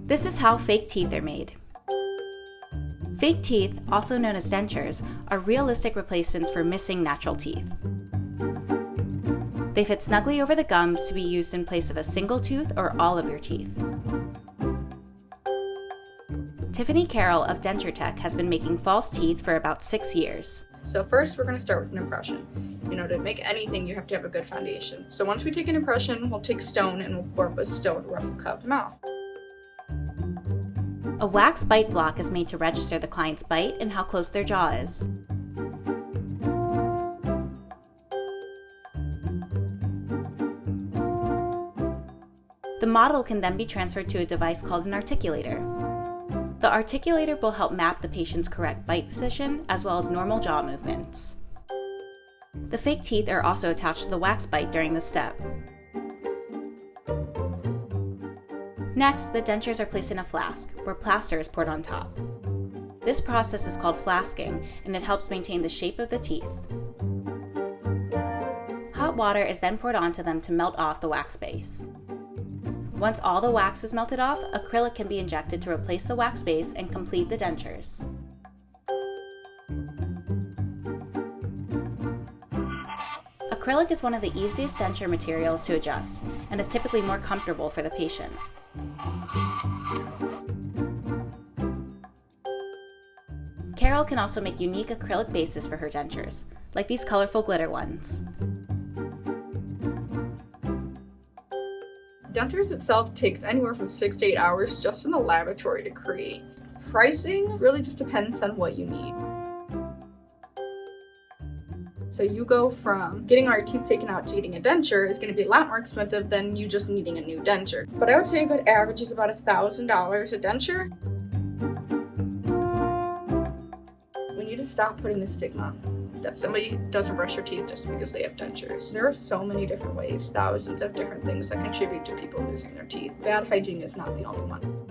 This is how fake teeth are made. Fake teeth, also known as dentures, are realistic replacements for missing natural teeth. They fit snugly over the gums to be used in place of a single tooth or all of your teeth. Tiffany Carroll of Denture Tech has been making false teeth for about 6 years. So first we're going to start with an impression. To make anything you have to have a good foundation. So once we take an impression, we'll take stone and we'll pour up a stone replica of the mouth. A wax bite block is made to register the client's bite and how close their jaw is. The model can then be transferred to a device called an articulator. The articulator will help map the patient's correct bite position as well as normal jaw movements. The fake teeth are also attached to the wax bite during this step. Next, the dentures are placed in a flask, where plaster is poured on top. This process is called flasking, and it helps maintain the shape of the teeth. Hot water is then poured onto them to melt off the wax base. Once all the wax is melted off, acrylic can be injected to replace the wax base and complete the dentures. Acrylic is one of the easiest denture materials to adjust and is typically more comfortable for the patient. Carol can also make unique acrylic bases for her dentures, like these colorful glitter ones. Dentures itself takes anywhere from 6 to 8 hours just in the laboratory to create. Pricing really just depends on what you need. So you go from getting our teeth taken out to getting a denture is going to be a lot more expensive than you just needing a new denture. But I would say a good average is about $1,000 a denture. We need to stop putting the stigma that somebody doesn't brush their teeth just because they have dentures. There are so many different ways, thousands of different things that contribute to people losing their teeth. Bad hygiene is not the only one.